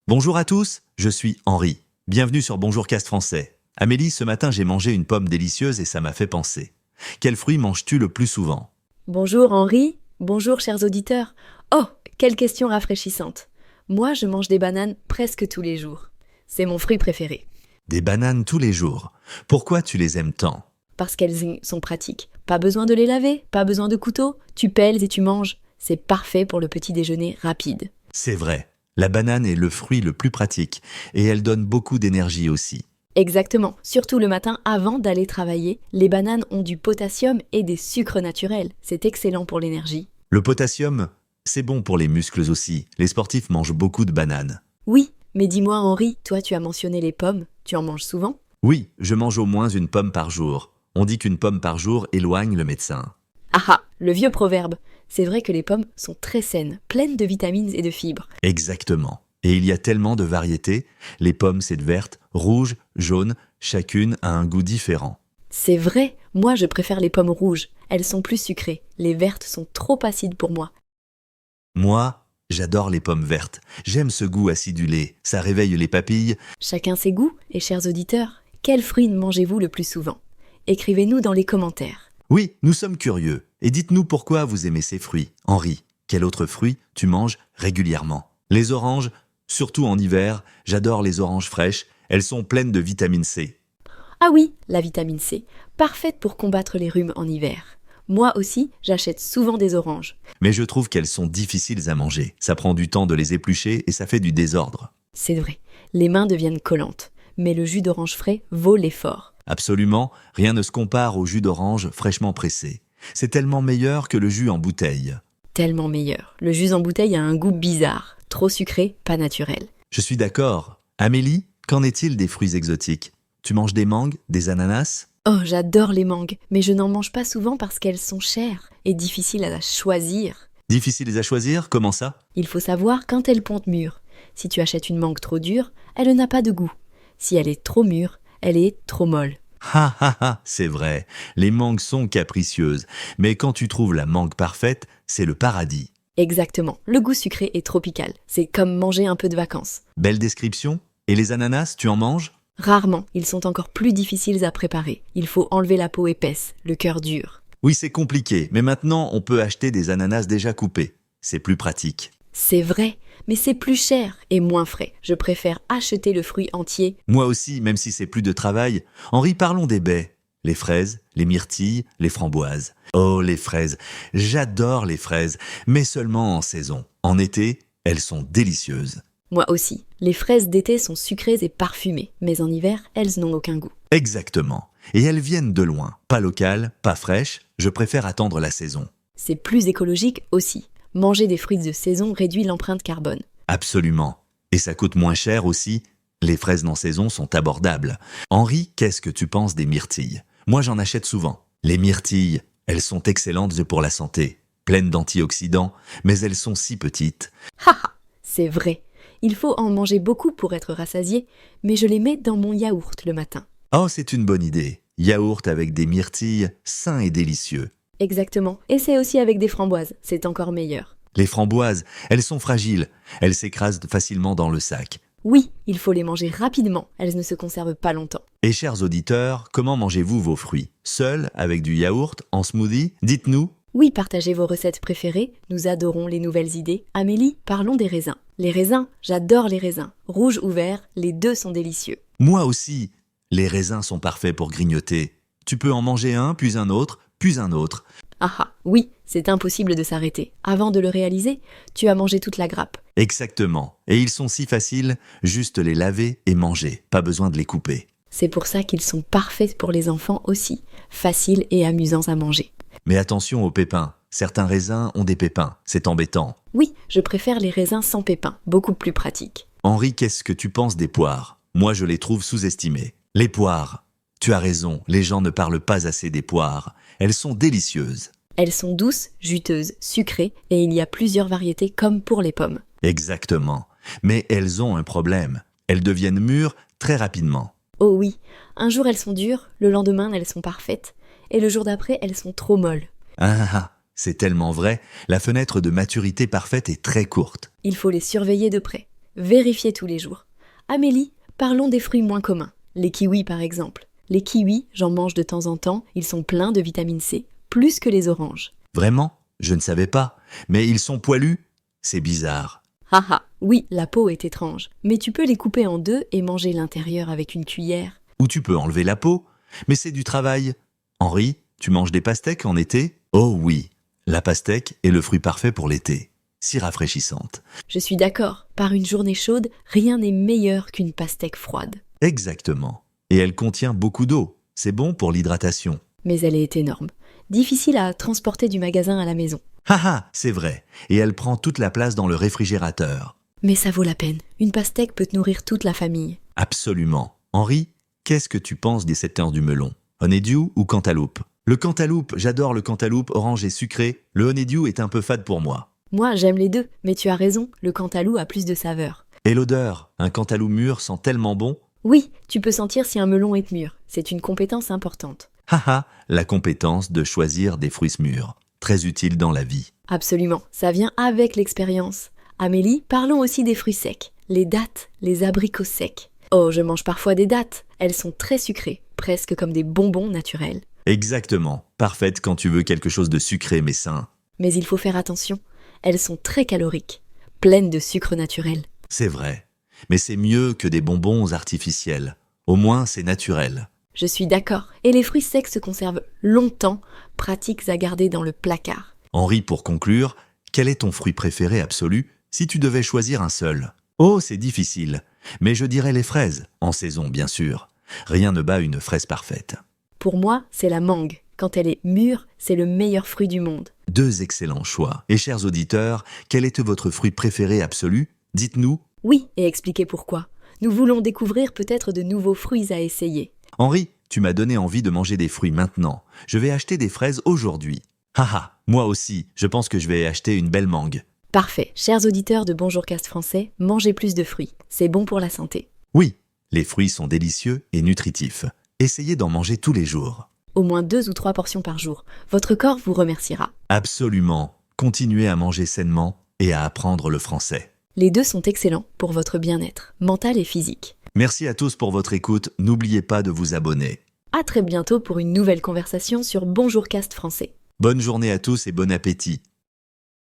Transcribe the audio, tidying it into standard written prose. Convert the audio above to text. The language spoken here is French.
Bonjour à tous, je suis Henri. Bienvenue sur Bonjour Cast Français. Amélie, ce matin j'ai mangé une pomme délicieuse et ça m'a fait penser. Quel fruit manges-tu le plus souvent? Bonjour Henri, bonjour chers auditeurs. Oh, quelle question rafraîchissante. Moi, je mange des bananes presque tous les jours. C'est mon fruit préféré, Des bananes tous les jours. Pourquoi tu les aimes tant? parce qu'elles sont pratiques. Pas besoin de les laver, pas besoin de couteau, tu pèles et tu manges. C'est parfait pour le petit déjeuner rapide. C'est vrai, la banane est le fruit le plus pratique et elle donne beaucoup d'énergie aussi. Exactement, surtout le matin avant d'aller travailler, les bananes ont du potassium et des sucres naturels. C'est excellent pour l'énergie. Le potassium, c'est bon pour les muscles aussi. Les sportifs mangent beaucoup de bananes. Oui, mais dis-moi Henri, toi tu as mentionné les pommes, tu en manges souvent? Oui, je mange au moins une pomme par jour. On dit qu'une pomme par jour éloigne le médecin. Ah ah, le vieux proverbe. C'est vrai que les pommes sont très saines, pleines de vitamines et de fibres. Exactement. Et il y a tellement de variétés. Les pommes, c'est vertes, rouges, jaunes, chacune a un goût différent. C'est vrai, moi je préfère les pommes rouges. Elles sont plus sucrées. Les vertes sont trop acides pour moi. Moi, j'adore les pommes vertes. J'aime ce goût acidulé. Ça réveille les papilles. Chacun ses goûts, et chers auditeurs, quels fruits mangez-vous le plus souvent? Écrivez-nous dans les commentaires. Oui, nous sommes curieux. Et dites-nous pourquoi vous aimez ces fruits. Henri, quel autre fruit tu manges régulièrement? Les oranges, surtout en hiver, j'adore les oranges fraîches. Elles sont pleines de vitamine C. Ah oui, la vitamine C, parfaite pour combattre les rhumes en hiver. Moi aussi, j'achète souvent des oranges. Mais je trouve qu'elles sont difficiles à manger. Ça prend du temps de les éplucher et ça fait du désordre. C'est vrai, les mains deviennent collantes. Mais le jus d'orange frais vaut l'effort. Absolument, rien ne se compare au jus d'orange fraîchement pressé. C'est tellement meilleur que le jus en bouteille. Tellement meilleur. Le jus en bouteille a un goût bizarre. Trop sucré, pas naturel. Je suis d'accord. Amélie, qu'en est-il des fruits exotiques? Tu manges des mangues, des ananas? Oh, j'adore les mangues, mais je n'en mange pas souvent parce qu'elles sont chères et difficiles à choisir. Difficiles à choisir, comment ça? Il faut savoir quand elles pontent mûres. Si tu achètes une mangue trop dure, elle n'a pas de goût. Si elle est trop mûre, elle est trop molle. Ha ha ha, c'est vrai. Les mangues sont capricieuses. Mais quand tu trouves la mangue parfaite, c'est le paradis. Exactement, le goût sucré est tropical. C'est comme manger un peu de vacances. Belle description. Et les ananas, tu en manges? Rarement, ils sont encore plus difficiles à préparer. Il faut enlever la peau épaisse, le cœur dur. Oui, c'est compliqué, mais maintenant on peut acheter des ananas déjà coupés. C'est plus pratique. C'est vrai, mais c'est plus cher et moins frais. Je préfère acheter le fruit entier. Moi aussi, même si c'est plus de travail. Henri, parlons des baies. Les fraises, les myrtilles, les framboises. Oh, les fraises. J'adore les fraises, mais seulement en saison. En été, elles sont délicieuses. Moi aussi. Les fraises d'été sont sucrées et parfumées, mais en hiver, elles n'ont aucun goût. Exactement. Et elles viennent de loin. Pas locales, pas fraîches. Je préfère attendre la saison. C'est plus écologique aussi. Manger des fruits de saison réduit l'empreinte carbone. Absolument. Et ça coûte moins cher aussi. Les fraises en saison sont abordables. Henri, qu'est-ce que tu penses des myrtilles? Moi, j'en achète souvent. Les myrtilles, elles sont excellentes pour la santé. Pleines d'antioxydants, mais elles sont si petites. Haha, c'est vrai. Il faut en manger beaucoup pour être rassasié, mais je les mets dans mon yaourt le matin. Oh, c'est une bonne idée. Yaourt avec des myrtilles, sain et délicieux. Exactement. Et c'est aussi avec des framboises, c'est encore meilleur. Les framboises, elles sont fragiles. Elles s'écrasent facilement dans le sac. Oui, il faut les manger rapidement, elles ne se conservent pas longtemps. Et chers auditeurs, comment mangez-vous vos fruits? Seuls, avec du yaourt, en smoothie? Dites-nous. Oui, partagez vos recettes préférées, nous adorons les nouvelles idées. Amélie, parlons des raisins. Les raisins, j'adore les raisins. Rouges ou verts, les deux sont délicieux. Moi aussi. Les raisins sont parfaits pour grignoter. Tu peux en manger un, puis un autre, puis un autre. Ah ah, oui, c'est impossible de s'arrêter. Avant de le réaliser, tu as mangé toute la grappe. Exactement. Et ils sont si faciles, juste les laver et manger. Pas besoin de les couper. C'est pour ça qu'ils sont parfaits pour les enfants aussi, faciles et amusants à manger. Mais attention aux pépins. Certains raisins ont des pépins. C'est embêtant. Oui, je préfère les raisins sans pépins, beaucoup plus pratiques. Henri, qu'est-ce que tu penses des poires? Moi, je les trouve sous-estimées. Les poires. Tu as raison, les gens ne parlent pas assez des poires. Elles sont délicieuses. Elles sont douces, juteuses, sucrées, et il y a plusieurs variétés comme pour les pommes. Exactement. Mais elles ont un problème. Elles deviennent mûres très rapidement. Oh oui, un jour elles sont dures, le lendemain elles sont parfaites, et le jour d'après elles sont trop molles. C'est tellement vrai, la fenêtre de maturité parfaite est très courte. Il faut les surveiller de près. Vérifiez tous les jours. Amélie, parlons des fruits moins communs. Les kiwis par exemple. Les kiwis, j'en mange de temps en temps, ils sont pleins de vitamine C, plus que les oranges. Vraiment? Je ne savais pas. Mais ils sont poilus? C'est bizarre. Haha, oui, la peau est étrange, mais tu peux les couper en deux et manger l'intérieur avec une cuillère. Ou tu peux enlever la peau? Mais c'est du travail. Henri, tu manges des pastèques en été? Oh oui, la pastèque est le fruit parfait pour l'été. Si rafraîchissante. Je suis d'accord, par une journée chaude, rien n'est meilleur qu'une pastèque froide. Exactement. Et elle contient beaucoup d'eau. C'est bon pour l'hydratation. Mais elle est énorme, difficile à transporter du magasin à la maison. Haha, c'est vrai. Et elle prend toute la place dans le réfrigérateur. Mais ça vaut la peine, une pastèque peut nourrir toute la famille. Absolument. Henri, qu'est-ce que tu penses des 7 heures du melon? Honeydew ou cantaloupe? Le cantaloupe, j'adore le cantaloupe orange et sucré. Le honeydew est un peu fade pour moi. Moi, j'aime les deux, mais tu as raison, le cantalou a plus de saveur. Et l'odeur? Un cantaloupe mûr sent tellement bon. Oui, tu peux sentir si un melon est mûr, c'est une compétence importante. Haha, la compétence de choisir des fruits mûrs. Très utile dans la vie. Absolument, ça vient avec l'expérience. Amélie, parlons aussi des fruits secs, les dattes, les abricots secs. Oh, je mange parfois des dattes, elles sont très sucrées, presque comme des bonbons naturels. Exactement. Parfaite quand tu veux quelque chose de sucré mais sain. Mais il faut faire attention, elles sont très caloriques, pleines de sucre naturel. C'est vrai. Mais c'est mieux que des bonbons artificiels. Au moins, c'est naturel. Je suis d'accord, et les fruits secs se conservent longtemps, pratiques à garder dans le placard. Henri, pour conclure, quel est ton fruit préféré absolu si tu devais choisir un seul? Oh, c'est difficile. Mais je dirais les fraises, en saison bien sûr. Rien ne bat une fraise parfaite. Pour moi, c'est la mangue. Quand elle est mûre, c'est le meilleur fruit du monde. 2 excellents choix. Et chers auditeurs, quel était votre fruit préféré absolu? Dites-nous. Oui, et expliquez pourquoi. Nous voulons découvrir peut-être de nouveaux fruits à essayer. Henri, tu m'as donné envie de manger des fruits maintenant. Je vais acheter des fraises aujourd'hui. Haha, moi aussi, je pense que je vais acheter une belle mangue. Parfait. Chers auditeurs de Bonjour Cast Français, mangez plus de fruits. C'est bon pour la santé. Oui, les fruits sont délicieux et nutritifs. Essayez d'en manger tous les jours. Au moins 2 ou 3 portions par jour. Votre corps vous remerciera. Absolument. Continuez à manger sainement et à apprendre le français. Les deux sont excellents pour votre bien-être, mental et physique. Merci à tous pour votre écoute. N'oubliez pas de vous abonner. À très bientôt pour une nouvelle conversation sur Bonjour Cast Français. Bonne journée à tous et bon appétit.